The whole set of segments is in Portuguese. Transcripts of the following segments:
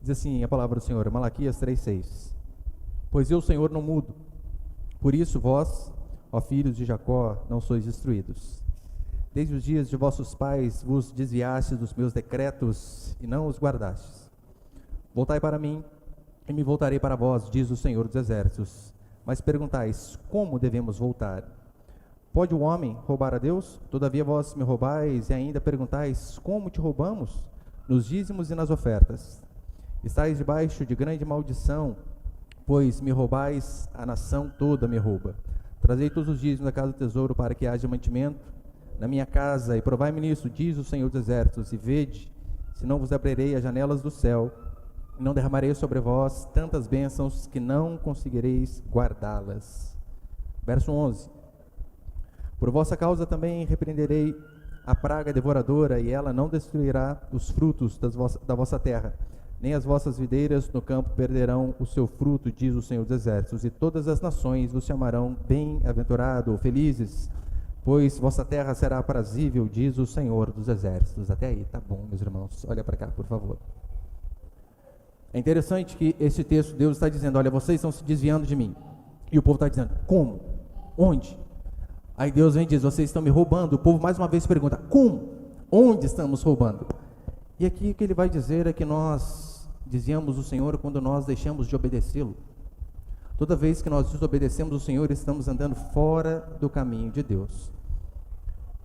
Diz assim a palavra do Senhor, Malaquias 3:6. Pois eu, Senhor, não mudo. Por isso vós, ó filhos de Jacó, não sois destruídos. Desde os dias de vossos pais vos desviastes dos meus decretos e não os guardastes. Voltai para mim e me voltarei para vós, diz o Senhor dos Exércitos. Mas perguntais, como devemos voltar? Pode o homem roubar a Deus? Todavia vós me roubais e ainda perguntais, como te roubamos? Nos dízimos e nas ofertas. Estais debaixo de grande maldição, pois me roubais, a nação toda me rouba. Trazei todos os dízimos da casa do tesouro para que haja mantimento na minha casa, e provai-me nisso, diz o Senhor dos Exércitos, e vede, se não vos abrirei as janelas do céu, e não derramarei sobre vós tantas bênçãos que não conseguireis guardá-las. Verso 11. Por vossa causa também repreenderei a praga devoradora, e ela não destruirá os frutos da vossa terra, nem as vossas videiras no campo perderão o seu fruto, diz o Senhor dos Exércitos, e todas as nações vos chamarão bem-aventurado, felizes, pois vossa terra será aprazível, diz o Senhor dos Exércitos. Até aí, tá bom, meus irmãos, olha para cá, por favor. É interessante que esse texto, Deus está dizendo, olha, vocês estão se desviando de mim, e o povo está dizendo, como? Onde? Aí Deus vem e diz, vocês estão me roubando. O povo mais uma vez pergunta, como? Onde estamos roubando? E aqui o que ele vai dizer é que nós desviamos o Senhor quando nós deixamos de obedecê-lo. Toda vez que nós desobedecemos o Senhor, estamos andando fora do caminho de Deus.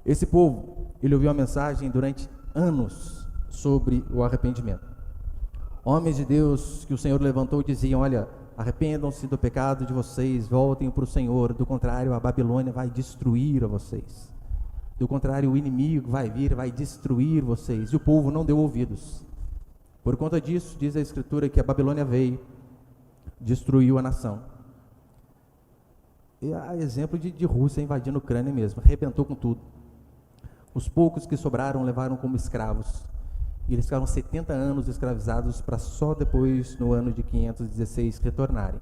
Esse povo, ele ouviu a mensagem durante anos sobre o arrependimento. Homens de Deus que o Senhor levantou diziam, olha, arrependam-se do pecado de vocês, voltem para o Senhor, do contrário a Babilônia vai destruir a vocês. Do contrário, o inimigo vai vir, vai destruir vocês. E o povo não deu ouvidos. Por conta disso, diz a Escritura que a Babilônia veio, destruiu a nação. E há exemplo de Rússia invadindo a Ucrânia mesmo, arrebentou com tudo. Os poucos que sobraram levaram como escravos. E eles ficaram 70 anos escravizados para só depois, no ano de 516, retornarem.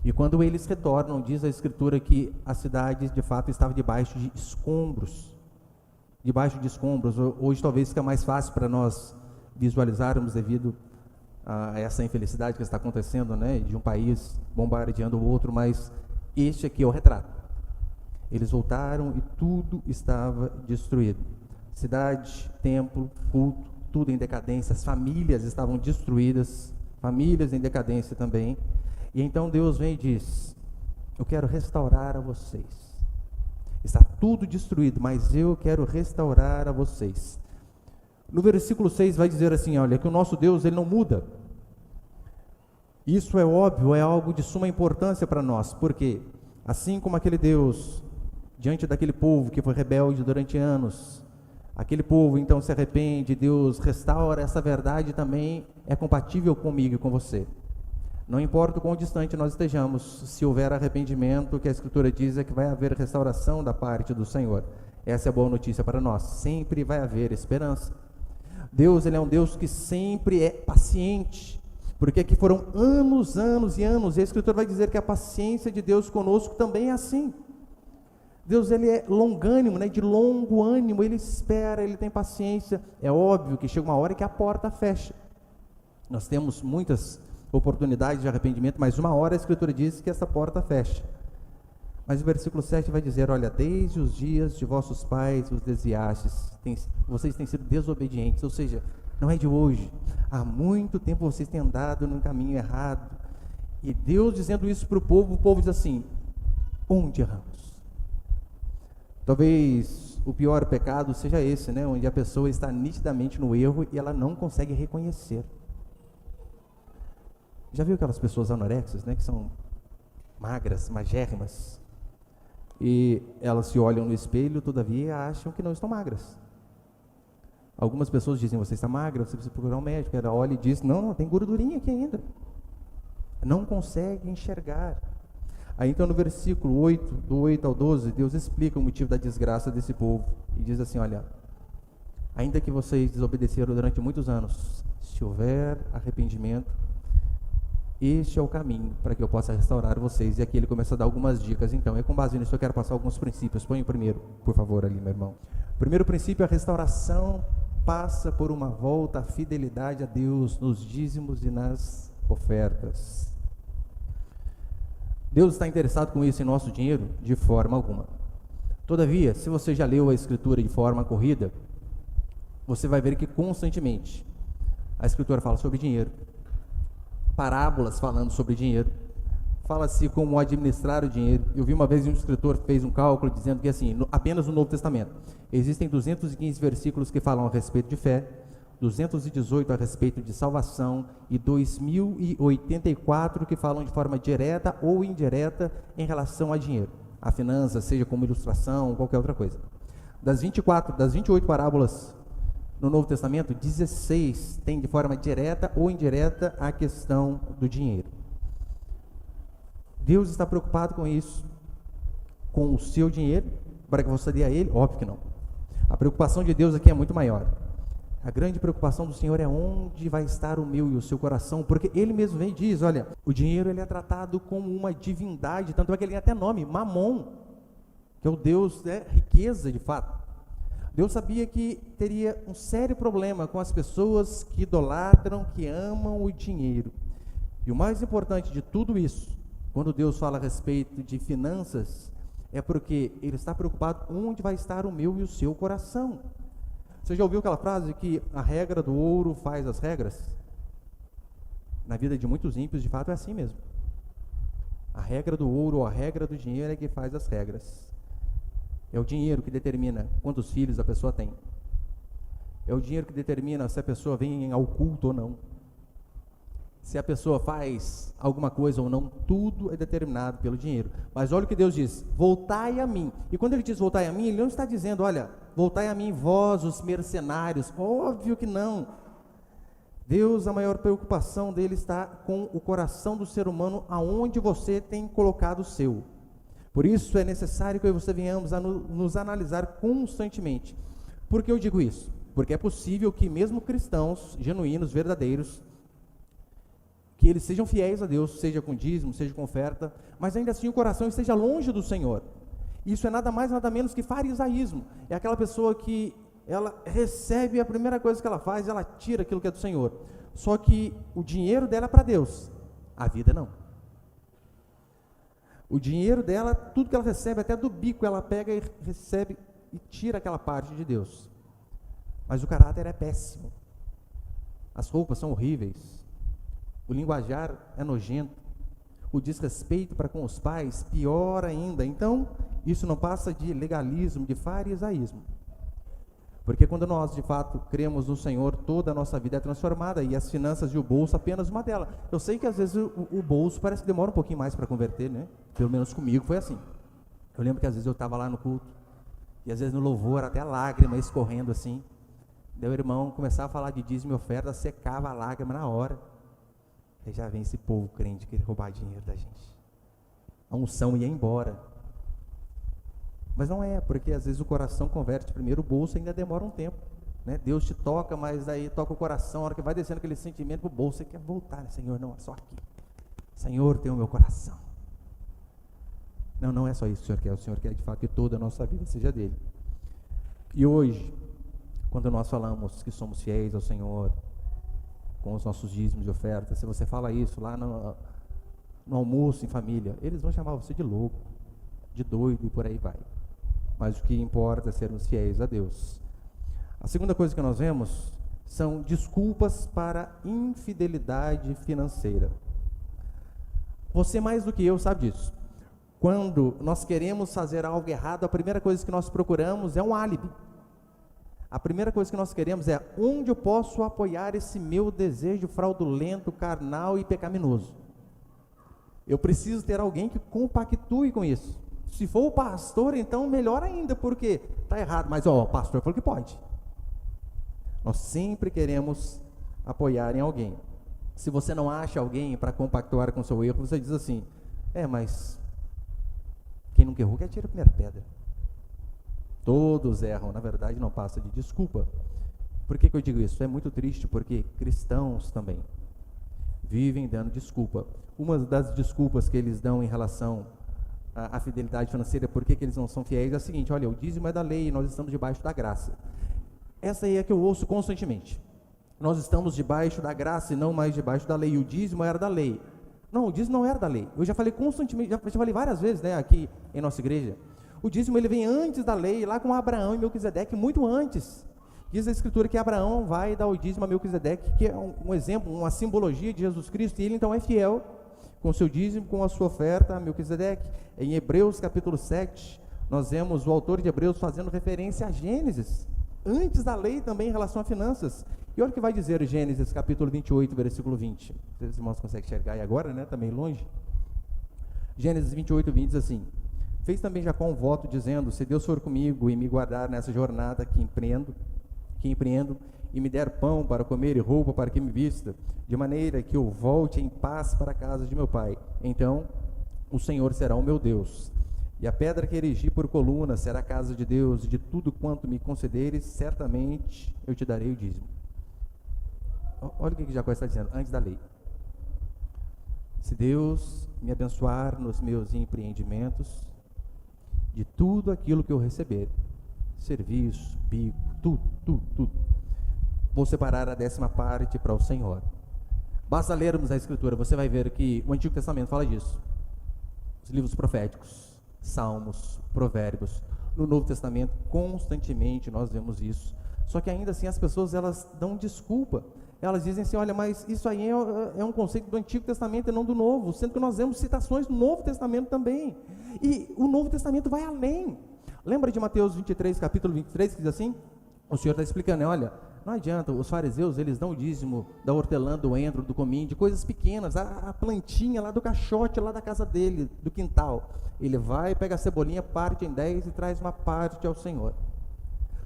E quando eles retornam, diz a Escritura que a cidade de fato estava debaixo de escombros. Debaixo de escombros. Hoje talvez fica mais fácil para nós visualizarmos devido a essa infelicidade que está acontecendo, né, de um país bombardeando o outro, mas este aqui é o retrato. Eles voltaram e tudo estava destruído. Cidade, templo, culto, tudo em decadência, as famílias estavam destruídas, famílias em decadência também. E então Deus vem e diz, eu quero restaurar a vocês. Está tudo destruído, mas eu quero restaurar a vocês. No versículo 6 vai dizer assim, olha, que o nosso Deus, ele não muda. Isso é óbvio, é algo de suma importância para nós, porque assim como aquele Deus, diante daquele povo que foi rebelde durante anos, aquele povo então se arrepende, Deus restaura, essa verdade também é compatível comigo e com você. Não importa o quão distante nós estejamos, se houver arrependimento, o que a Escritura diz é que vai haver restauração da parte do Senhor. Essa é a boa notícia para nós, sempre vai haver esperança. Deus, ele é um Deus que sempre é paciente, porque aqui foram anos, anos e anos, e a Escritura vai dizer que a paciência de Deus conosco também é assim. Deus, ele é longânimo, né, de longo ânimo, ele espera, ele tem paciência. É óbvio que chega uma hora que a porta fecha. Nós temos muitas oportunidades de arrependimento, mas uma hora a Escritura diz que essa porta fecha. Mas o versículo 7 vai dizer, olha, desde os dias de vossos pais os desviastes, vocês têm sido desobedientes, ou seja, não é de hoje, há muito tempo vocês têm andado num caminho errado. E Deus dizendo isso para o povo diz assim, onde erramos? Talvez o pior pecado seja esse, né, onde a pessoa está nitidamente no erro e ela não consegue reconhecer. Já viu aquelas pessoas anoréxicas, né, que são magras, magérrimas, e elas se olham no espelho, todavia acham que não estão magras. Algumas pessoas dizem, você está magra, você precisa procurar um médico. Ela olha e diz, não, tem gordurinha aqui ainda. Não consegue enxergar. Aí então no versículo 8, do 8 ao 12, Deus explica o motivo da desgraça desse povo, e diz assim, olha, ainda que vocês desobedeceram durante muitos anos, se houver arrependimento, este é o caminho para que eu possa restaurar vocês. E aqui ele começa a dar algumas dicas, então, e com base nisso eu quero passar alguns princípios. Põe o primeiro, por favor, ali, meu irmão. O primeiro princípio é a restauração passa por uma volta à fidelidade a Deus nos dízimos e nas ofertas. Deus está interessado com isso em nosso dinheiro? De forma alguma. Todavia, se você já leu a Escritura de forma corrida, você vai ver que constantemente a Escritura fala sobre dinheiro, parábolas falando sobre dinheiro, fala-se como administrar o dinheiro. Eu vi uma vez um escritor fez um cálculo dizendo que assim, apenas no Novo Testamento, existem 215 versículos que falam a respeito de fé, 218 a respeito de salvação e 2084 que falam de forma direta ou indireta em relação a dinheiro, a finanças, seja como ilustração ou qualquer outra coisa. Das 28 parábolas no Novo Testamento, 16 tem de forma direta ou indireta a questão do dinheiro. Deus está preocupado com isso, com o seu dinheiro, para que você dê a Ele? Óbvio que não. A preocupação de Deus aqui é muito maior. A grande preocupação do Senhor é onde vai estar o meu e o seu coração, porque Ele mesmo vem e diz, olha, o dinheiro ele é tratado como uma divindade, tanto é que ele tem até nome, Mamon, que é o Deus da riqueza de fato. Deus sabia que teria um sério problema com as pessoas que idolatram, que amam o dinheiro. E o mais importante de tudo isso, quando Deus fala a respeito de finanças, é porque Ele está preocupado onde vai estar o meu e o seu coração. Você já ouviu aquela frase que a regra do ouro faz as regras? Na vida de muitos ímpios, de fato, é assim mesmo. A regra do ouro ou a regra do dinheiro é que faz as regras. É o dinheiro que determina quantos filhos a pessoa tem. É o dinheiro que determina se a pessoa vem ao culto ou não. Se a pessoa faz alguma coisa ou não, tudo é determinado pelo dinheiro. Mas olha o que Deus diz, voltai a mim. E quando Ele diz voltai a mim, Ele não está dizendo, olha, voltai a mim vós os mercenários. Óbvio que não. Deus, a maior preocupação dele está com o coração do ser humano, aonde você tem colocado o seu. Por isso é necessário que eu e você venhamos a nos analisar constantemente. Por que eu digo isso? Porque é possível que mesmo cristãos genuínos, verdadeiros, que eles sejam fiéis a Deus, seja com dízimo, seja com oferta, mas ainda assim o coração esteja longe do Senhor. Isso é nada mais, nada menos que farisaísmo. É aquela pessoa que ela recebe a primeira coisa que ela faz, ela tira aquilo que é do Senhor. Só que o dinheiro dela é para Deus, a vida não. O dinheiro dela, tudo que ela recebe, até do bico, ela pega e recebe e tira aquela parte de Deus. Mas o caráter é péssimo. As roupas são horríveis. O linguajar é nojento. O desrespeito para com os pais, pior ainda. Então, isso não passa de legalismo, de farisaísmo. Porque quando nós, de fato, cremos no Senhor, toda a nossa vida é transformada, e as finanças e o bolso apenas uma delas. Eu sei que às vezes o bolso parece que demora um pouquinho mais para converter, né? Pelo menos comigo foi assim. Eu lembro que às vezes eu estava lá no culto, e às vezes no louvor, até lágrima escorrendo assim. Daí o irmão começava a falar de dízimo e oferta, secava a lágrima na hora. Aí já vem esse povo crente querer roubar dinheiro da gente. A unção ia embora. Mas não é, porque às vezes o coração converte primeiro, o bolso ainda demora um tempo, né? Deus te toca, mas daí toca o coração, a hora que vai descendo aquele sentimento para o bolso, você quer voltar, né? Senhor, não, é só aqui. Senhor, tem o meu coração. Não, não é só isso que o Senhor quer de fato que toda a nossa vida seja dele. E hoje, quando nós falamos que somos fiéis ao Senhor, com os nossos dízimos de oferta, se você fala isso lá no almoço em família, eles vão chamar você de louco, de doido e por aí vai. Mas o que importa é sermos fiéis a Deus. A segunda coisa que nós vemos são desculpas para infidelidade financeira. Você mais do que eu sabe disso. Quando nós queremos fazer algo errado, a primeira coisa que nós procuramos é um álibi. A primeira coisa que nós queremos é onde eu posso apoiar esse meu desejo fraudulento, carnal e pecaminoso. Eu preciso ter alguém que compactue com isso. Se for o pastor, então melhor ainda, porque está errado, mas o pastor falou que pode. Nós sempre queremos apoiar em alguém. Se você não acha alguém para compactuar com o seu erro, você diz assim, mas quem nunca errou que atira a primeira pedra. Todos erram, na verdade não passa de desculpa. Por que eu digo isso? É muito triste, porque cristãos também vivem dando desculpa. Uma das desculpas que eles dão em relação à fidelidade financeira, por que eles não são fiéis, é a seguinte, olha, o dízimo é da lei, nós estamos debaixo da graça. Essa aí é que eu ouço constantemente. Nós estamos debaixo da graça e não mais debaixo da lei. O dízimo era da lei. Não, o dízimo não era da lei. Eu já falei constantemente, já falei várias vezes, né, aqui em nossa igreja. O dízimo ele vem antes da lei, lá com Abraão e Melquisedeque, muito antes. Diz a Escritura que Abraão vai dar o dízimo a Melquisedeque, que é um exemplo, uma simbologia de Jesus Cristo, e ele então é fiel com o seu dízimo, com a sua oferta a Melquisedeque. Em Hebreus capítulo 7, nós vemos o autor de Hebreus fazendo referência a Gênesis, antes da lei também em relação a finanças. E olha o que vai dizer Gênesis capítulo 28, versículo 20. Os irmãos conseguem enxergar aí agora, né? Está meio longe. Gênesis 28, 20 diz assim: fez também Jacó um voto dizendo: se Deus for comigo e me guardar nessa jornada que empreendo, e me der pão para comer e roupa para que me vista, de maneira que eu volte em paz para a casa de meu pai, então o Senhor será o meu Deus, e a pedra que erigi por coluna será a casa de Deus, e de tudo quanto me concederes, certamente eu te darei o dízimo. Olha o que Jacó está dizendo, antes da lei. Se Deus me abençoar nos meus empreendimentos, de tudo aquilo que eu receber, serviço, bico, tudo, vou separar a 10ª parte para o Senhor. Basta lermos a Escritura, você vai ver que o Antigo Testamento fala disso. Os livros proféticos, Salmos, Provérbios. No Novo Testamento, constantemente nós vemos isso. Só que ainda assim as pessoas, elas dão desculpa. Elas dizem assim: olha, mas isso aí é um conceito do Antigo Testamento e não do Novo, sendo que nós vemos citações do Novo Testamento também. E o Novo Testamento vai além. Lembra de Mateus 23, capítulo 23, que diz assim? O Senhor está explicando, né? Olha, não adianta, os fariseus, eles dão o dízimo da hortelã, do endro, do cominho, de coisas pequenas, a plantinha lá do caixote, lá da casa dele, do quintal. Ele vai, pega a cebolinha, parte em 10 e traz uma parte ao Senhor.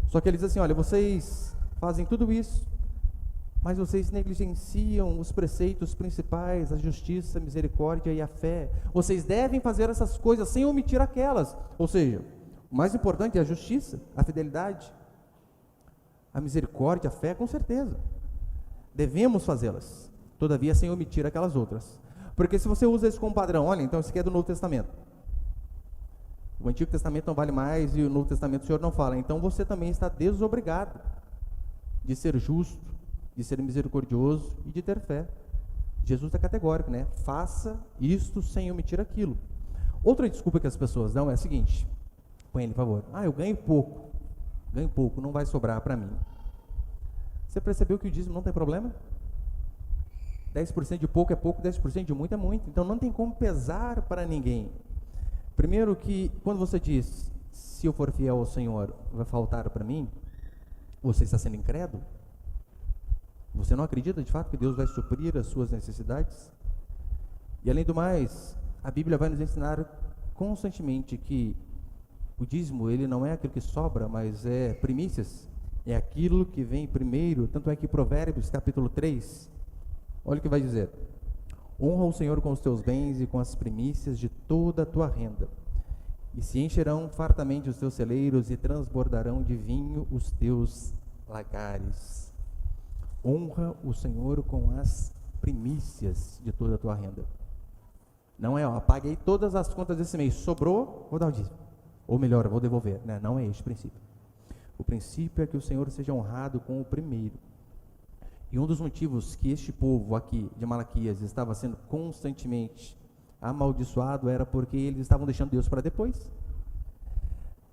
Só que ele diz assim: olha, vocês fazem tudo isso, mas vocês negligenciam os preceitos principais, a justiça, a misericórdia e a fé. Vocês devem fazer essas coisas sem omitir aquelas. Ou seja, o mais importante é a justiça, a fidelidade, a misericórdia, a fé, com certeza. Devemos fazê-las, todavia sem omitir aquelas outras. Porque se você usa isso como padrão, olha, então isso aqui é do Novo Testamento. O Antigo Testamento não vale mais e o Novo Testamento o Senhor não fala. Então você também está desobrigado de ser justo, de ser misericordioso e de ter fé. Jesus é categórico, né? Faça isto sem omitir aquilo. Outra desculpa que as pessoas dão é a seguinte: põe ele, por favor. Eu ganho pouco, não vai sobrar para mim. Você percebeu que o dízimo não tem problema? 10% de pouco é pouco, 10% de muito é muito. Então não tem como pesar para ninguém. Primeiro que, quando você diz, se eu for fiel ao Senhor, vai faltar para mim, você está sendo incrédulo? Você não acredita de fato que Deus vai suprir as suas necessidades? E além do mais, a Bíblia vai nos ensinar constantemente que o dízimo, ele não é aquilo que sobra, mas é primícias, é aquilo que vem primeiro. Tanto é que Provérbios capítulo 3, olha o que vai dizer: honra o Senhor com os teus bens e com as primícias de toda a tua renda, e se encherão fartamente os teus celeiros e transbordarão de vinho os teus lagares. Honra o Senhor com as primícias de toda a tua renda. Não é, paguei todas as contas desse mês, sobrou, vou dar o dízimo. Ou melhor, eu vou devolver, né? Não é este o princípio. O princípio é que o Senhor seja honrado com o primeiro. E um dos motivos que este povo aqui de Malaquias estava sendo constantemente amaldiçoado era porque eles estavam deixando Deus para depois.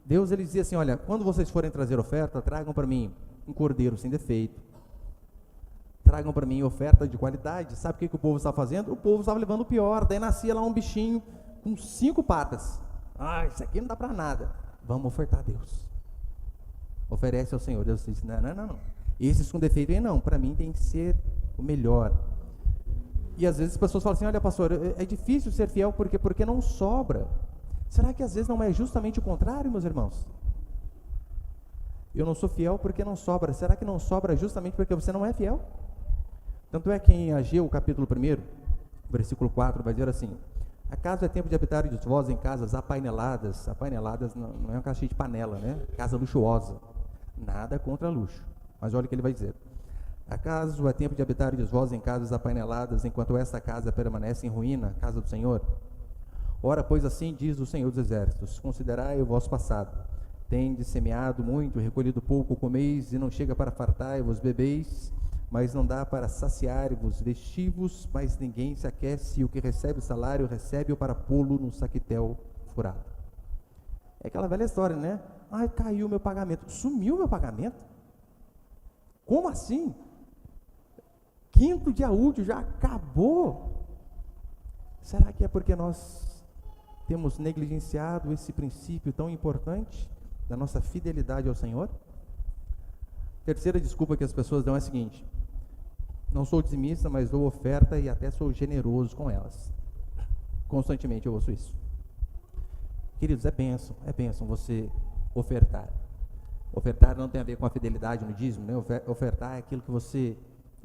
Deus, ele dizia assim: olha, quando vocês forem trazer oferta, tragam para mim um cordeiro sem defeito, tragam para mim oferta de qualidade. Sabe o que o povo estava fazendo? O povo estava levando o pior. Daí nascia lá um bichinho com 5 patas. Isso aqui não dá para nada. Vamos ofertar a Deus. Oferece ao Senhor. Deus disse: não. Esses com defeito aí não, para mim tem que ser o melhor. E às vezes as pessoas falam assim: olha, pastor, é difícil ser fiel porque não sobra. Será que às vezes não é justamente o contrário, meus irmãos? Eu não sou fiel porque não sobra. Será que não sobra justamente porque você não é fiel? Tanto é que em Ageu, capítulo 1, versículo 4, vai dizer assim: acaso é tempo de habitar de vós em casas apaineladas? Apaineladas não é uma caixinha de panela, né? Casa luxuosa. Nada contra luxo. Mas olha o que ele vai dizer: acaso é tempo de habitar de vós em casas apaineladas, enquanto esta casa permanece em ruína, casa do Senhor? Ora, pois assim diz o Senhor dos Exércitos: considerai o vosso passado, tendes semeado muito, recolhido pouco, comeis, e não chega para fartar, e vos bebeis, mas não dá para saciar-vos, vestivos, mas ninguém se aquece, e o que recebe o salário, recebe-o para pô-lo no saquitel furado. É aquela velha história, né? Ai, caiu meu pagamento. Sumiu meu pagamento? Como assim? Quinto dia útil, já acabou? Será que é porque nós temos negligenciado esse princípio tão importante da nossa fidelidade ao Senhor? Terceira desculpa que as pessoas dão é a seguinte: não sou dizimista, mas dou oferta e até sou generoso com elas. Constantemente eu ouço isso. Queridos, é bênção você ofertar. Ofertar não tem a ver com a fidelidade no dízimo, né? Ofertar é aquilo que você,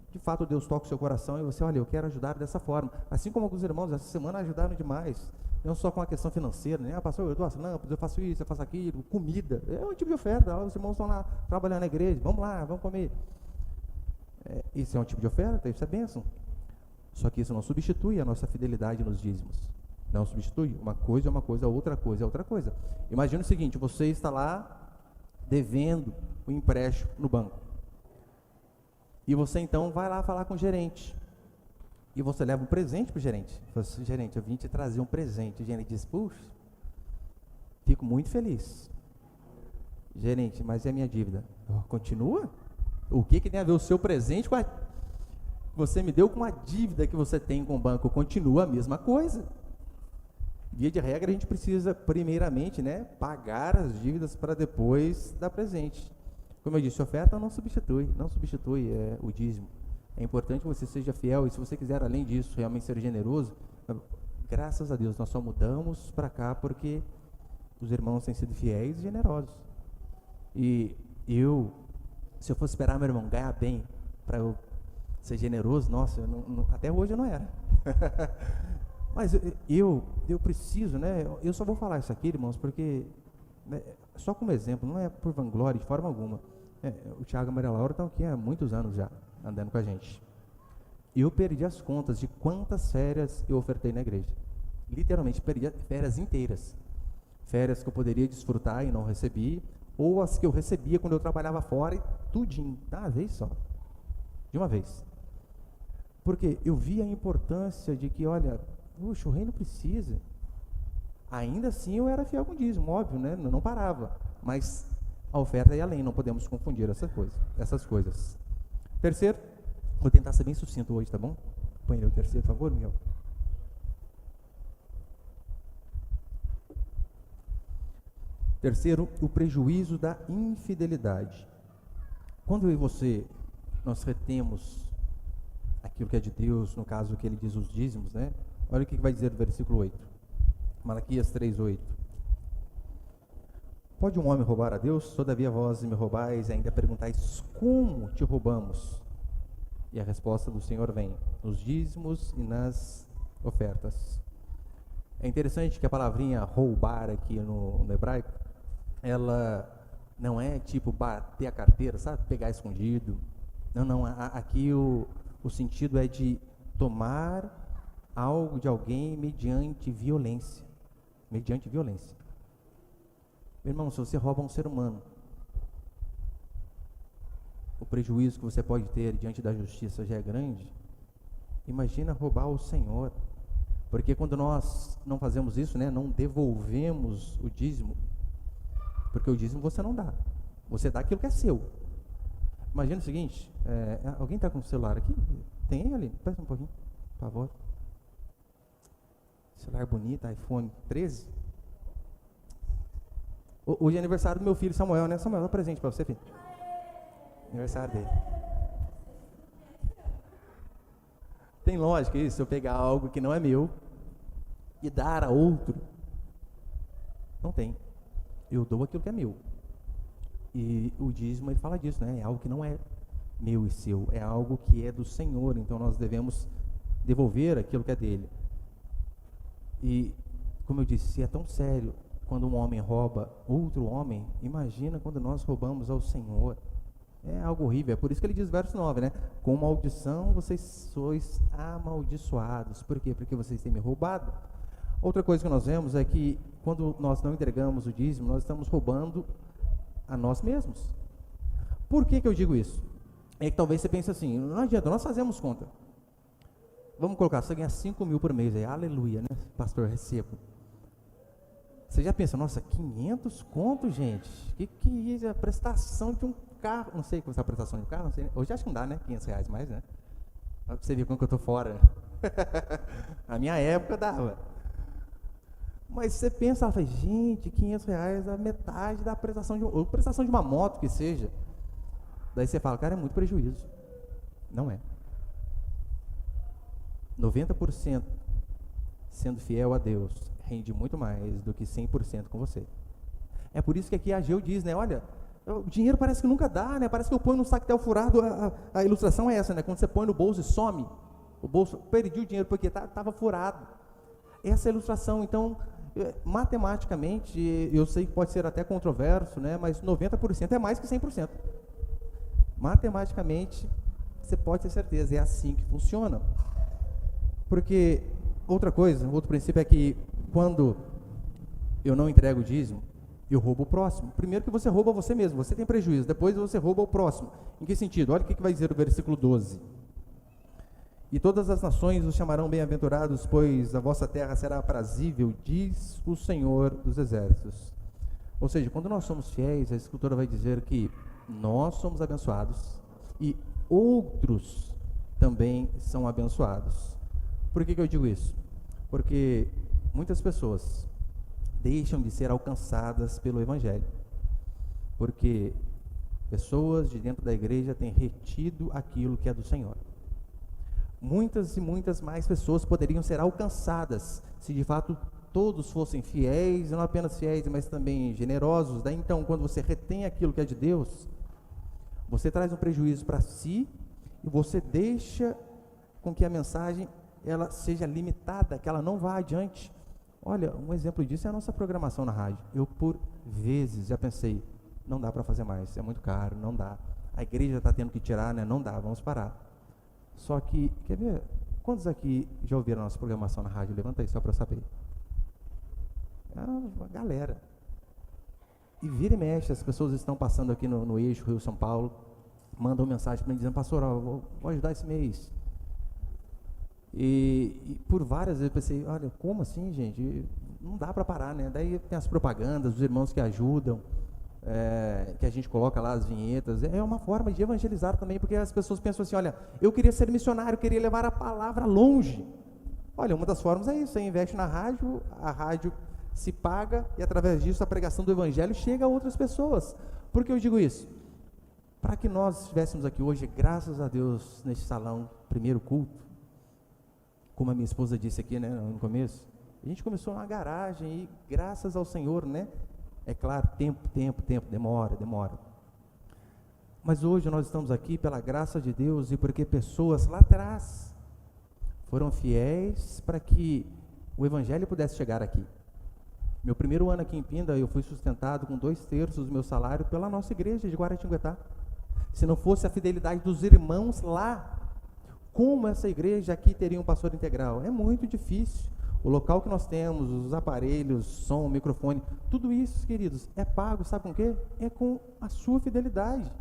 de fato, Deus toca o seu coração e você, olha, eu quero ajudar dessa forma. Assim como alguns irmãos essa semana ajudaram demais, não só com a questão financeira, né? Pastor, eu dou as lâmpadas, eu faço isso, eu faço aquilo, comida, é um tipo de oferta. Os irmãos estão lá trabalhando na igreja, vamos lá, vamos comer. Isso é um tipo de oferta, isso é bênção. Só que isso não substitui a nossa fidelidade nos dízimos. Não substitui. Uma coisa é uma coisa, outra coisa é outra coisa. Imagina o seguinte: você está lá devendo o empréstimo no banco. E você então vai lá falar com o gerente. E você leva um presente para o gerente. Fala assim: gerente, eu vim te trazer um presente. O gerente diz: puxa, fico muito feliz. Gerente, mas e a minha dívida? Continua? O que tem a ver o seu presente com a... você me deu com a dívida que você tem com o banco? Continua a mesma coisa. Via de regra, a gente precisa, primeiramente, né, pagar as dívidas para depois dar presente. Como eu disse, oferta não substitui o dízimo. É importante que você seja fiel, e se você quiser, além disso, realmente ser generoso, graças a Deus, nós só mudamos para cá porque os irmãos têm sido fiéis e generosos. E se eu fosse esperar meu irmão ganhar bem para eu ser generoso, nossa, até hoje eu não era. Mas eu preciso, né? Eu só vou falar isso aqui, irmãos, porque, né, só como exemplo, não é por vanglória de forma alguma. O Tiago e a Maria Laura estão aqui há muitos anos já, andando com a gente. Eu perdi as contas de quantas férias eu ofertei na igreja. Literalmente, perdi férias inteiras. Férias que eu poderia desfrutar e não recebi, ou as que eu recebia quando eu trabalhava fora, e tudinho, de uma vez só. De uma vez. Porque eu vi a importância de que, olha, o reino precisa. Ainda assim eu era fiel com o dízimo, óbvio, né? Não parava. Mas a oferta ia além, não podemos confundir essas coisas. Terceiro, vou tentar ser bem sucinto hoje, tá bom? Põe o terceiro, por favor, Miguel. Terceiro, o prejuízo da infidelidade. Quando eu e você, nós retemos aquilo que é de Deus, no caso que ele diz os dízimos, né? Olha o que vai dizer no versículo 8. Malaquias 3:8. Pode um homem roubar a Deus? Todavia vós me roubais e ainda perguntais como te roubamos? E a resposta do Senhor vem nos dízimos e nas ofertas. É interessante que a palavrinha roubar aqui no hebraico, ela não é tipo bater a carteira, sabe? Pegar escondido. Não. Aqui o sentido é de tomar algo de alguém mediante violência. Mediante violência. Meu irmão, se você rouba um ser humano, o prejuízo que você pode ter diante da justiça já é grande. Imagina roubar o Senhor. Porque quando nós não fazemos isso, né, não devolvemos o dízimo, porque o dízimo você não dá, você dá aquilo que é seu. Imagina o seguinte, alguém está com o celular aqui? Tem ele ali? Presta um pouquinho, por favor. Celular bonito, iPhone 13. Hoje é aniversário do meu filho Samuel, né? Samuel, dá um presente para você, filho. Aniversário dele. Tem lógica isso, se eu pegar algo que não é meu e dar a outro? Não tem. Eu dou aquilo que é meu. E o dízimo, ele fala disso, né? É algo que não é meu e seu, é algo que é do Senhor, então nós devemos devolver aquilo que é dele. E, como eu disse, se é tão sério quando um homem rouba outro homem, imagina quando nós roubamos ao Senhor. É algo horrível, é por isso que ele diz verso 9, né? Com maldição vocês sois amaldiçoados. Por quê? Porque vocês têm me roubado. Outra coisa que nós vemos é que quando nós não entregamos o dízimo, nós estamos roubando a nós mesmos. Por que eu digo isso? É que talvez você pense assim, não adianta, nós fazemos conta. Vamos colocar, você ganha 5 mil por mês aí, aleluia, né? Pastor, recebo. Você já pensa, nossa, 500 conto, gente? Que é a prestação de um carro? Não sei como é a prestação de um carro, não sei. Hoje acho que não dá, né? 500 reais mais, né? Pra você ver como que eu tô fora. Na minha época dava. Mas você pensa, fala, gente, 500 reais é a metade da prestação ou prestação de uma moto que seja. Daí você fala, cara, é muito prejuízo. Não é. 90% sendo fiel a Deus rende muito mais do que 100% com você. É por isso que aqui a Ageu diz, né, olha, o dinheiro parece que nunca dá, né, parece que eu ponho no sactel furado, a ilustração é essa, né, quando você põe no bolso e some, o bolso, perdi o dinheiro porque estava furado. Essa é a ilustração. Então, matematicamente, eu sei que pode ser até controverso, né, mas 90% é mais que 100%. Matematicamente, você pode ter certeza, é assim que funciona. Porque, outra coisa, outro princípio é que quando eu não entrego o dízimo, eu roubo o próximo. Primeiro que você rouba você mesmo, você tem prejuízo, depois você rouba o próximo. Em que sentido? Olha o que vai dizer o versículo 12. E todas as nações os chamarão bem-aventurados, pois a vossa terra será aprazível, diz o Senhor dos Exércitos. Ou seja, quando nós somos fiéis, a Escritura vai dizer que nós somos abençoados e outros também são abençoados. Por que eu digo isso? Porque muitas pessoas deixam de ser alcançadas pelo Evangelho, porque pessoas de dentro da igreja têm retido aquilo que é do Senhor. Muitas e muitas mais pessoas poderiam ser alcançadas se de fato todos fossem fiéis, não apenas fiéis, mas também generosos. Daí então, quando você retém aquilo que é de Deus, você traz um prejuízo para si e você deixa com que a mensagem ela seja limitada, que ela não vá adiante. Olha, um exemplo disso é a nossa programação na rádio. Eu, por vezes, já pensei, não dá para fazer mais, é muito caro, não dá. A igreja está tendo que tirar, né? Não dá, vamos parar. Só que, quer ver, quantos aqui já ouviram a nossa programação na rádio? Levanta aí, só para eu saber. Uma galera. E vira e mexe, as pessoas estão passando aqui no eixo Rio-São Paulo, mandam mensagem para mim dizendo, pastor, vou ajudar esse mês. E por várias vezes eu pensei, olha, como assim, gente? Não dá para parar, né? Daí tem as propagandas, os irmãos que ajudam, que a gente coloca lá as vinhetas. É uma forma de evangelizar também, porque as pessoas pensam assim, olha, eu queria ser missionário, eu queria levar a palavra longe. Olha, uma das formas é isso, você investe na rádio, a rádio se paga e através disso a pregação do evangelho chega a outras pessoas. Por que eu digo isso? Para que nós estivéssemos aqui hoje, graças a Deus, neste salão, primeiro culto, como a minha esposa disse aqui, né, no começo, a gente começou numa garagem e graças ao Senhor, né, é claro, tempo, demora. Mas hoje nós estamos aqui pela graça de Deus e porque pessoas lá atrás foram fiéis para que o evangelho pudesse chegar aqui. Meu primeiro ano aqui em Pinda, eu fui sustentado com 2/3 do meu salário pela nossa igreja de Guaratinguetá. Se não fosse a fidelidade dos irmãos lá, como essa igreja aqui teria um pastor integral? É muito difícil. O local que nós temos, os aparelhos, som, microfone, tudo isso, queridos, é pago, sabe com o quê? É com a sua fidelidade.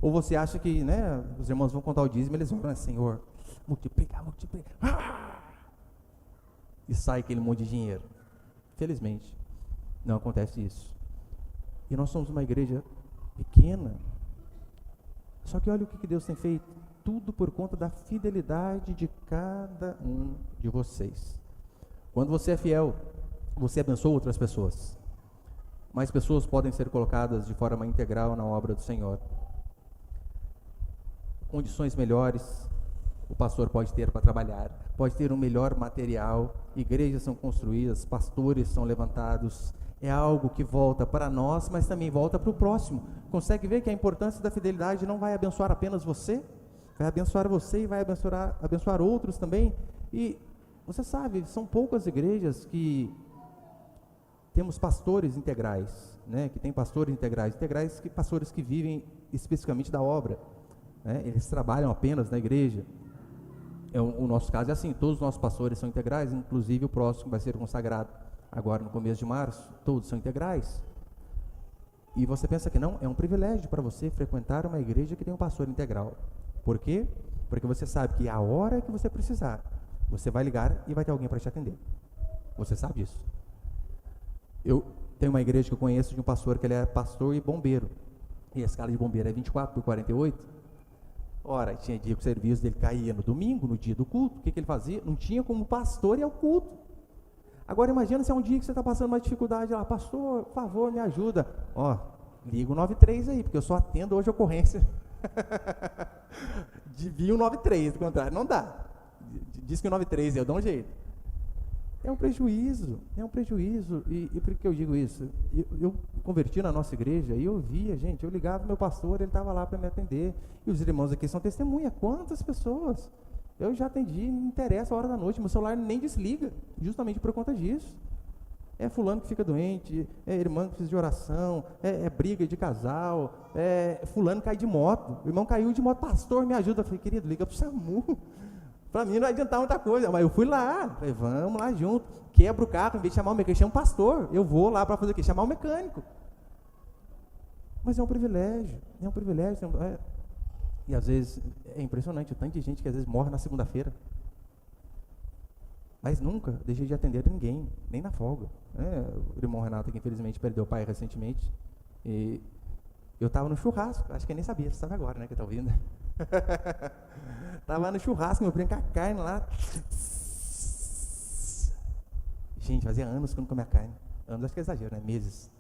Ou você acha que, né, os irmãos vão contar o dízimo, eles vão, Senhor, multiplica. E sai aquele monte de dinheiro. Felizmente, não acontece isso. E nós somos uma igreja pequena. Só que olha o que Deus tem feito. Tudo por conta da fidelidade de cada um de vocês. Quando você é fiel, você abençoa outras pessoas. Mais pessoas podem ser colocadas de forma integral na obra do Senhor. Condições melhores, o pastor pode ter para trabalhar, pode ter um melhor material, igrejas são construídas, pastores são levantados. É algo que volta para nós, mas também volta para o próximo. Consegue ver que a importância da fidelidade não vai abençoar apenas você? Vai abençoar você e vai abençoar outros também. E você sabe, são poucas igrejas que temos pastores integrais, né? Que tem pastores integrais, pastores que vivem especificamente da obra, né? Eles trabalham apenas na igreja. O nosso caso é assim, todos os nossos pastores são integrais, inclusive o próximo vai ser consagrado agora no começo de março, todos são integrais. E você pensa que não, é um privilégio para você frequentar uma igreja que tem um pastor integral. Por quê? Porque você sabe que a hora que você precisar, você vai ligar e vai ter alguém para te atender. Você sabe disso. Eu tenho uma igreja que eu conheço de um pastor que ele é pastor e bombeiro. E a escala de bombeiro é 24/48. Ora, tinha dia que o serviço dele caía no domingo, no dia do culto. O que ele fazia? Não tinha como pastor ir ao culto. Agora imagina se é um dia que você está passando uma dificuldade lá, pastor, por favor, me ajuda. Ó, liga o 93 aí, porque eu só atendo hoje a ocorrência. Devia o 93, do contrário, não dá. Diz que o 93 eu dou um jeito. É um prejuízo. E por que eu digo isso? Eu converti na nossa igreja e eu via, gente, eu ligava pro meu pastor, ele estava lá para me atender. E os irmãos aqui são testemunha. Quantas pessoas? Eu já atendi, não interessa a hora da noite, meu celular nem desliga, justamente por conta disso. É fulano que fica doente, é irmã que precisa de oração, é briga de casal, é fulano cai de moto, o irmão caiu de moto, pastor, me ajuda. Eu falei, querido, liga pro SAMU. Para mim não adiantava muita coisa, mas eu fui lá, falei, vamos lá junto, quebra o carro, em vez de chamar o mecânico, chama um pastor, eu vou lá para fazer o quê? Chamar o mecânico. Mas é um privilégio. E às vezes é impressionante o tanto de gente que às vezes morre na segunda-feira, mas nunca deixei de atender ninguém, nem na folga. O irmão Renato, que infelizmente perdeu o pai recentemente, e eu estava no churrasco, acho que eu nem sabia, você sabe agora, né, que está ouvindo. Estava no churrasco, meu primo com a carne lá. Gente, fazia anos que eu não comia carne. Anos, acho que é exagero, né? Meses.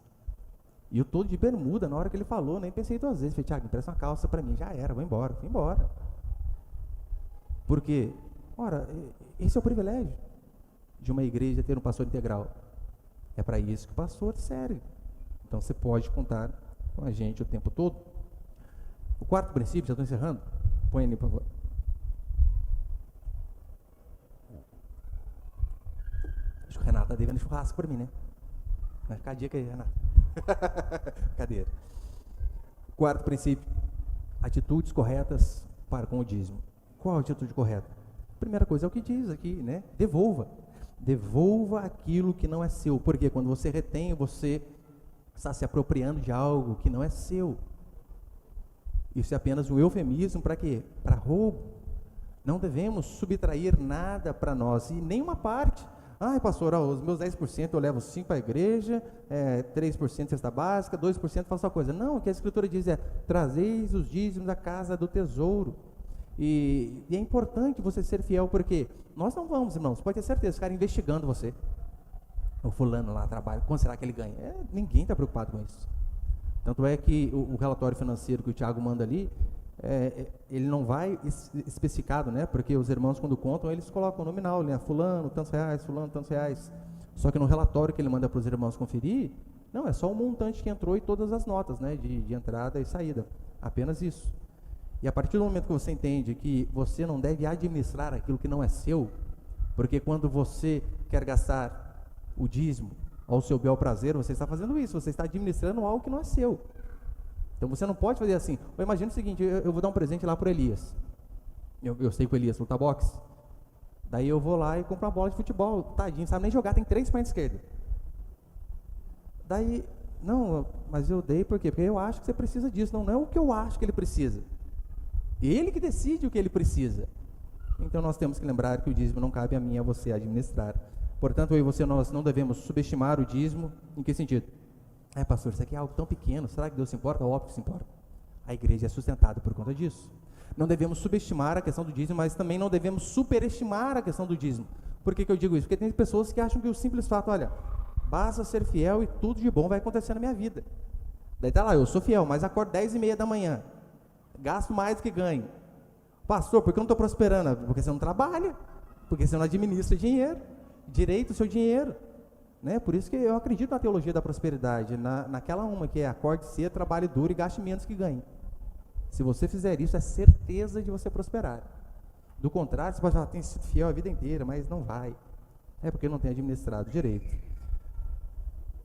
E eu todo de bermuda, na hora que ele falou, nem pensei 2 vezes. Falei, Thiago, empresta uma calça para mim. Já era, vou embora. Fui embora. Porque, ora, esse é o privilégio de uma igreja ter um pastor integral. É para isso que o pastor serve. Então você pode contar com a gente o tempo todo. O 4º princípio, já estou encerrando. Põe ali, por favor. Acho que o Renato está devendo churrasco para mim, né? Vai ficar a dica aí, Renato. Cadeira. 4º princípio, atitudes corretas para com o dízimo. Qual a atitude correta? Primeira coisa é o que diz aqui, né? Devolva aquilo que não é seu, porque quando você retém, você está se apropriando de algo que não é seu. Isso é apenas um eufemismo para quê? Para roubo. Não devemos subtrair nada para nós, e nenhuma parte. Ai, pastor, os meus 10% eu levo 5% para a igreja, 3% cesta básica, 2% faço a coisa. Não, o que a Escritura diz é, trazeis os dízimos da casa do tesouro. E é importante você ser fiel, porque nós não vamos, irmãos, pode ter certeza, ficar investigando você. O fulano lá trabalha, quanto será que ele ganha? Ninguém está preocupado com isso. Tanto é que o relatório financeiro que o Thiago manda ali, ele não vai especificado, né? Porque os irmãos, quando contam, eles colocam nominal, né? Fulano, tantos reais, fulano, tantos reais. Só que no relatório que ele manda para os irmãos conferir, não, é só o montante que entrou e todas as notas, né? De entrada e saída. Apenas isso. E a partir do momento que você entende que você não deve administrar aquilo que não é seu, porque quando você quer gastar o dízimo ao seu bel prazer, você está fazendo isso, você está administrando algo que não é seu. Então você não pode fazer assim. Imagina o seguinte, eu vou dar um presente lá para o Elias. Eu sei que o Elias luta boxe. Daí eu vou lá e compro uma bola de futebol. Tadinho, sabe nem jogar, tem 3 pés de esquerda. Daí, não, mas eu dei por quê? Porque eu acho que você precisa disso. Não é o que eu acho que ele precisa. Ele que decide o que ele precisa. Então nós temos que lembrar que o dízimo não cabe a mim e a você administrar. Portanto, eu e você, nós não devemos subestimar o dízimo. Em que sentido? Pastor, isso aqui é algo tão pequeno, será que Deus se importa? Óbvio que se importa. A igreja é sustentada por conta disso. Não devemos subestimar a questão do dízimo, mas também não devemos superestimar a questão do dízimo. Por que eu digo isso? Porque tem pessoas que acham que o simples fato, olha, basta ser fiel e tudo de bom vai acontecer na minha vida. Daí tá lá, eu sou fiel, mas acordo 10h30 da manhã, gasto mais do que ganho. Pastor, por que eu não estou prosperando? Porque você não trabalha, porque você não administra dinheiro, direito o seu dinheiro. Né? Por isso que eu acredito na teologia da prosperidade, naquela uma que é acorde cedo, trabalhe duro e gaste menos que ganhe. Se você fizer isso, é certeza de você prosperar. Do contrário, você pode falar, tem sido fiel a vida inteira, mas não vai. É porque não tem administrado direito.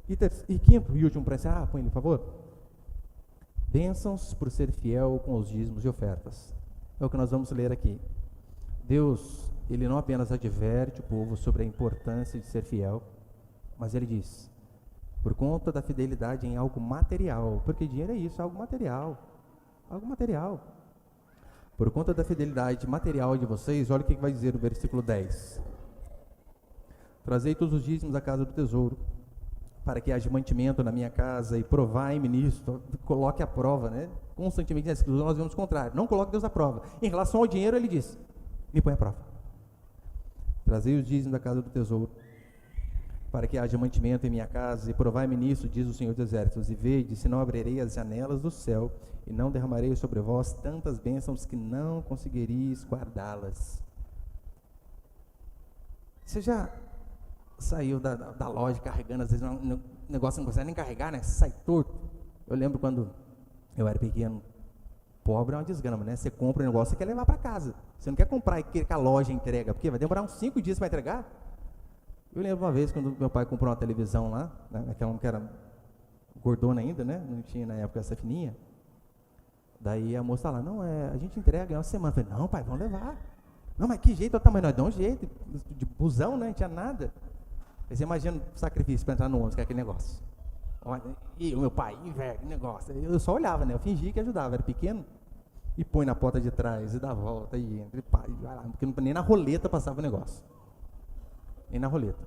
E 5º e último para encerrar, põe ele, por favor. Bênçãos por ser fiel com os dízimos e ofertas. É o que nós vamos ler aqui. Deus, ele não apenas adverte o povo sobre a importância de ser fiel, mas ele diz, por conta da fidelidade em algo material, porque dinheiro é isso, algo material, algo material. Por conta da fidelidade material de vocês, olha o que vai dizer o versículo 10. Trazei todos os dízimos à casa do tesouro, para que haja mantimento na minha casa, e provai-me nisto. Coloque à prova, né? Constantemente na Escritura nós vemos o contrário, não coloque Deus à prova. Em relação ao dinheiro, ele diz, me põe à prova. Trazei os dízimos da casa do tesouro, para que haja mantimento em minha casa, e provai-me nisso, diz o Senhor dos Exércitos, e vede se não abrirei as janelas do céu, e não derramarei sobre vós tantas bênçãos que não conseguireis guardá-las. Você já saiu da loja carregando, às vezes um negócio não consegue nem carregar, né? Sai torto. Eu lembro quando eu era pequeno, pobre é uma desgrama, né? Você compra um negócio, você quer levar para casa. Você não quer comprar e querer que a loja entrega, porque vai demorar uns 5 dias para entregar. Eu lembro uma vez quando meu pai comprou uma televisão lá, né? Aquela que era gordona ainda, né? Não tinha na época essa fininha. Daí a moça lá, não, a gente entrega em uma semana. Eu falei, não, pai, vamos levar. Não, mas que jeito, o tamanho, nós damos um jeito, de busão, né? Não tinha nada. Aí você imagina o sacrifício para entrar no ônibus, que é aquele negócio. E o meu pai, velho, que negócio. Eu só olhava, né? Eu fingia que ajudava, era pequeno. E põe na porta de trás, e dá a volta, e entra, e pai, vai lá. Porque nem na roleta passava o negócio. Nem na roleta.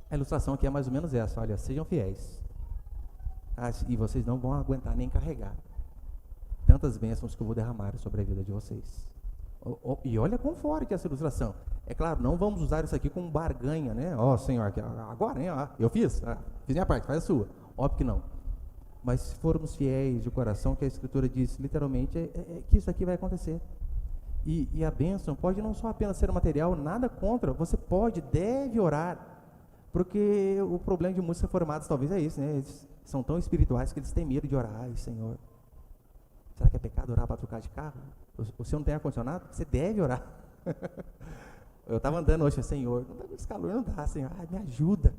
A ilustração aqui é mais ou menos essa, olha, sejam fiéis. E vocês não vão aguentar nem carregar tantas bênçãos que eu vou derramar sobre a vida de vocês. E olha quão forte essa ilustração. É claro, não vamos usar isso aqui como barganha, né? Ó, Senhor, agora, hein? Eu fiz minha parte, faz a sua. Óbvio que não. Mas se formos fiéis de coração, que a Escritura diz literalmente, é que isso aqui vai acontecer. E a bênção pode não só apenas ser material, nada contra. Você deve orar. Porque o problema de muitos reformados talvez é isso, né? Eles são tão espirituais que eles têm medo de orar. Ai, Senhor, será que é pecado orar para trocar de carro? O senhor não tem ar-condicionado? Você deve orar. Eu estava andando hoje, Senhor, não dá esse calor, não dá, Senhor, me ajuda.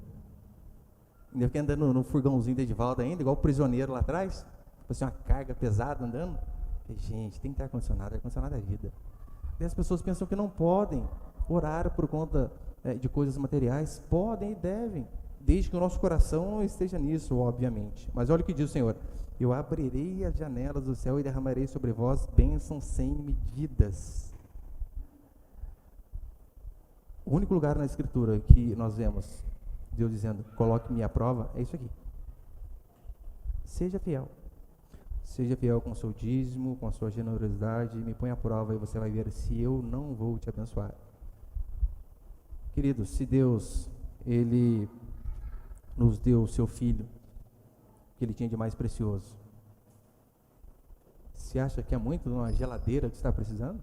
E eu fiquei andando no furgãozinho de Edivaldo ainda, igual o prisioneiro lá atrás, assim, uma carga pesada andando. E, gente, tem que ter ar-condicionado é vida. E as pessoas pensam que não podem orar por conta de coisas materiais. Podem e devem, desde que o nosso coração não esteja nisso, obviamente. Mas olha o que diz o Senhor: eu abrirei as janelas do céu e derramarei sobre vós bênçãos sem medidas. O único lugar na Escritura que nós vemos Deus dizendo, coloque-me à prova, é isso aqui. Seja fiel. Seja fiel com o seu dízimo, com a sua generosidade, me põe à prova e você vai ver se eu não vou te abençoar. Queridos, se Deus, Ele nos deu o seu Filho, que Ele tinha de mais precioso, você acha que é muito uma geladeira que você está precisando?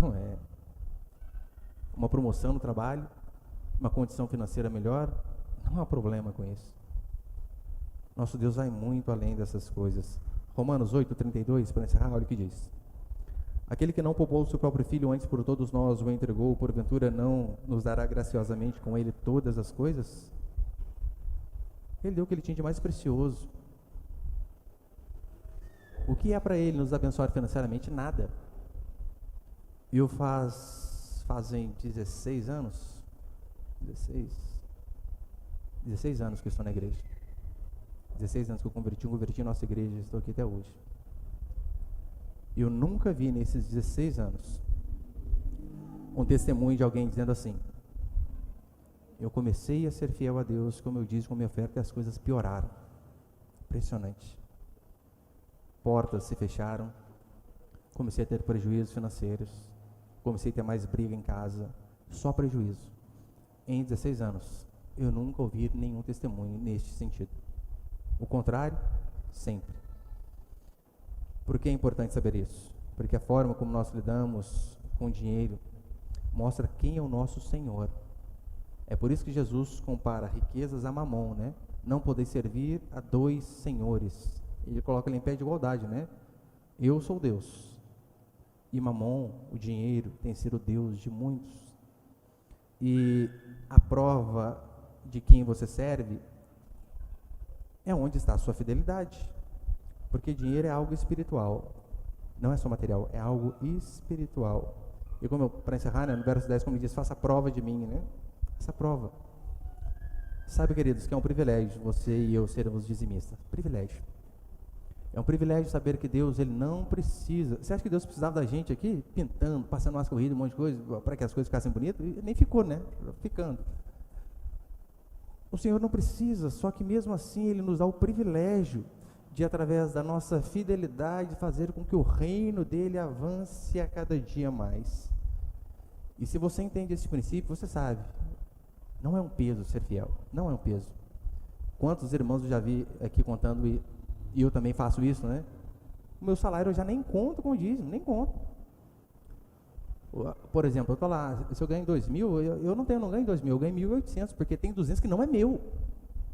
Não é. Uma promoção no trabalho, uma condição financeira melhor, não há problema com isso. Nosso Deus vai muito além dessas coisas. Romanos 8:32, para encerrar, olha o que diz. Aquele que não poupou o seu próprio filho, antes por todos nós o entregou, porventura não nos dará graciosamente com ele todas as coisas? Ele deu o que ele tinha de mais precioso. O que é para ele nos abençoar financeiramente? Nada. Eu fazem 16 anos, 16 anos que eu estou na igreja. 16 anos que eu converti a nossa igreja e estou aqui até hoje. Eu nunca vi nesses 16 anos um testemunho de alguém dizendo assim: eu comecei a ser fiel a Deus, como eu disse, com a minha oferta, e as coisas pioraram. Impressionante. Portas se fecharam, comecei a ter prejuízos financeiros, comecei a ter mais briga em casa, só prejuízo. Em 16 anos, eu nunca ouvi nenhum testemunho neste sentido. O contrário, sempre. Por que é importante saber isso? Porque a forma como nós lidamos com o dinheiro mostra quem é o nosso Senhor. É por isso que Jesus compara riquezas a mamon, né? Não poder servir a dois senhores. Ele coloca ele em pé de igualdade, né? Eu sou Deus. E mamon, o dinheiro, tem sido Deus de muitos. E a prova de quem você serve é onde está a sua fidelidade. Porque dinheiro é algo espiritual. Não é só material, é algo espiritual. E como para encerrar, né, no verso 10, como ele diz, faça a prova de mim, né? Essa prova. Sabe, queridos, que é um privilégio você e eu sermos dizimistas. Privilégio. É um privilégio saber que Deus, Ele não precisa. Você acha que Deus precisava da gente aqui, pintando, passando umas corridas, um monte de coisa, para que as coisas ficassem bonitas? E nem ficou, né? Ficando. O Senhor não precisa, só que mesmo assim Ele nos dá o privilégio de, através da nossa fidelidade, fazer com que o reino dEle avance a cada dia mais. E se você entende esse princípio, você sabe, não é um peso ser fiel, não é um peso. Quantos irmãos eu já vi aqui contando, e eu também faço isso, né? O meu salário eu já nem conto com o dízimo, nem conto. Por exemplo, eu estou lá, se eu ganho 2.000, eu não ganho 2.000, eu ganho 1.800, porque tem 200 que não é meu.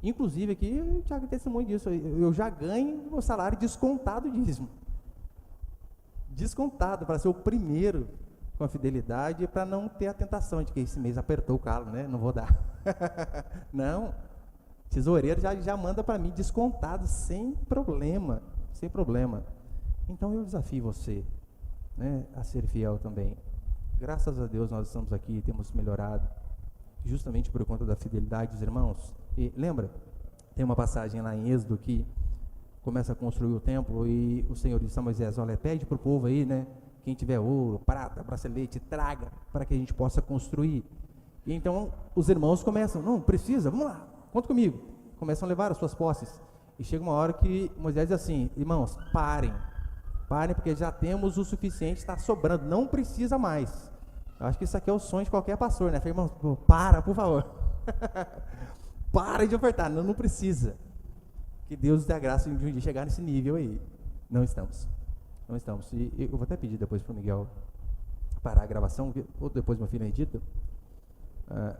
Inclusive aqui, o Tiago tem testemunho disso, eu já ganho o salário descontado o dízimo. Descontado, para ser o primeiro com a fidelidade, para não ter a tentação de que esse mês apertou o calo, né? Não vou dar. Não, tesoureiro já manda para mim descontado, sem problema, sem problema. Então eu desafio você, né, a ser fiel também. Graças a Deus nós estamos aqui e temos melhorado, justamente por conta da fidelidade dos irmãos. E lembra, tem uma passagem lá em Êxodo que começa a construir o templo e o Senhor disse a Moisés: olha, pede para o povo aí, né, quem tiver ouro, prata, bracelete, traga, para que a gente possa construir. E então os irmãos começam: não, precisa, vamos lá, conta comigo. Começam a levar as suas posses. E chega uma hora que Moisés diz assim: irmãos, parem, porque já temos o suficiente, está sobrando, não precisa mais. Eu acho que isso aqui é o sonho de qualquer pastor, né? Falei, irmãos, para, por favor. Para de ofertar, não precisa. Que Deus nos dê a graça de um dia chegar nesse nível aí. Não estamos. E eu vou até pedir depois para o Miguel parar a gravação, ou depois meu filho edita.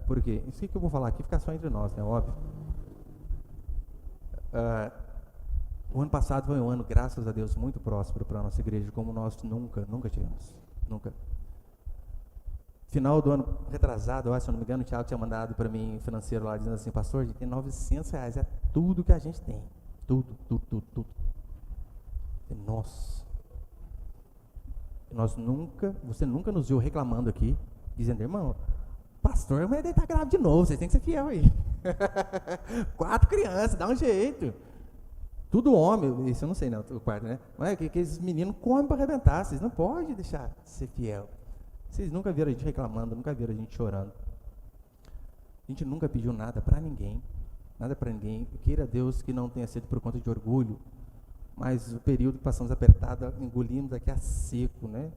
Porque isso que eu vou falar aqui fica só entre nós, né? Óbvio. O ano passado foi um ano, graças a Deus, muito próspero para a nossa igreja, como nós nunca tivemos. Nunca. Final do ano retrasado, se eu não me engano, o Thiago tinha mandado para mim financeiro lá, dizendo assim: pastor, a gente tem R$900, é tudo que a gente tem. Tudo. Nossa. Você nunca nos viu reclamando aqui, dizendo: irmão, pastor, mas ele está grávida de novo, vocês têm que ser fiel aí. 4 crianças, dá um jeito. Tudo homem, isso eu não sei, não, o quarto, né? Mas é que esses meninos comem para arrebentar, vocês não podem deixar de ser fiel. Vocês nunca viram a gente reclamando, nunca viram a gente chorando. A gente nunca pediu nada para ninguém. Queira Deus que não tenha sido por conta de orgulho, mas o período que passamos apertado, engolimos aqui a seco, né?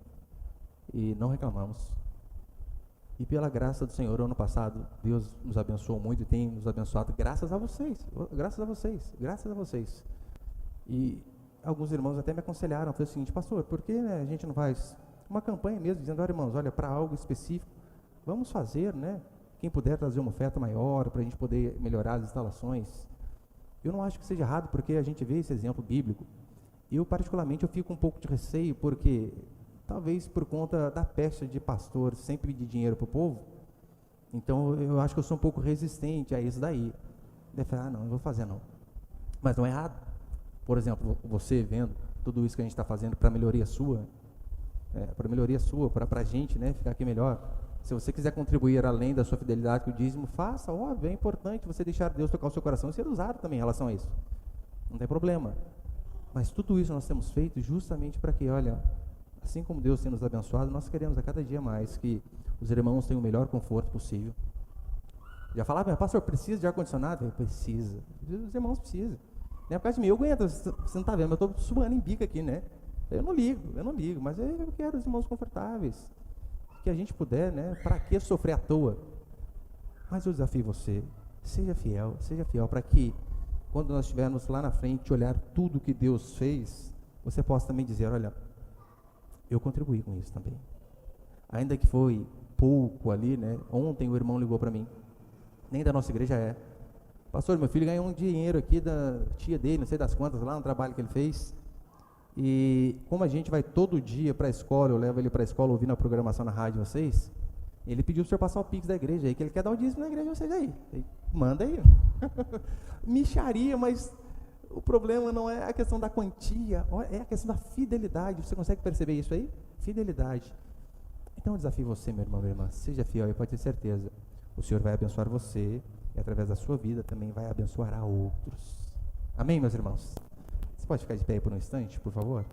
E não reclamamos. E pela graça do Senhor, ano passado, Deus nos abençoou muito e tem nos abençoado, graças a vocês. E alguns irmãos até me aconselharam, foi o seguinte: pastor, por que, né, a gente não faz uma campanha mesmo, dizendo: olha, irmãos, olha, para algo específico, vamos fazer, né? Quem puder trazer uma oferta maior, para a gente poder melhorar as instalações. Eu não acho que seja errado, porque a gente vê esse exemplo bíblico. Eu, particularmente, eu fico um pouco de receio, porque talvez por conta da pecha de pastor sempre pedir dinheiro para o povo, então eu acho que eu sou um pouco resistente a isso daí. Deve falar: não vou fazer não. Mas não é errado. Por exemplo, você vendo tudo isso que a gente está fazendo para melhoria sua, para a gente, né, ficar aqui melhor. Se você quiser contribuir além da sua fidelidade com o dízimo, faça, óbvio, é importante você deixar Deus tocar o seu coração e ser usado também em relação a isso. Não tem problema. Mas tudo isso nós temos feito justamente para que, olha, assim como Deus tem nos abençoado, nós queremos a cada dia mais que os irmãos tenham o melhor conforto possível. Já falava: pastor, precisa de ar-condicionado? Precisa. Os irmãos precisam. Não é por causa de mim, eu aguento, você não está vendo, eu estou suando em bica aqui, né? Eu não ligo, mas eu quero os irmãos confortáveis. Que a gente puder, né? Para que sofrer à toa? Mas eu desafio você, seja fiel para que, quando nós estivermos lá na frente, olhar tudo que Deus fez, você possa também dizer: olha, eu contribuí com isso também. Ainda que foi pouco ali, né? Ontem o irmão ligou para mim, nem da nossa igreja pastor, meu filho ganhou um dinheiro aqui da tia dele, não sei das quantas, lá no trabalho que ele fez. E como a gente vai todo dia para a escola, eu levo ele para a escola ouvindo a programação na rádio de vocês, ele pediu para o senhor passar o Pix da igreja aí, que ele quer dar o dízimo na igreja de vocês aí. Manda aí. Micharia, mas o problema não é a questão da quantia, é a questão da fidelidade. Você consegue perceber isso aí? Fidelidade. Então eu desafio você, meu irmão, minha irmã, seja fiel e pode ter certeza, o Senhor vai abençoar você e através da sua vida também vai abençoar a outros. Amém, meus irmãos? Você pode ficar de pé aí por um instante, por favor?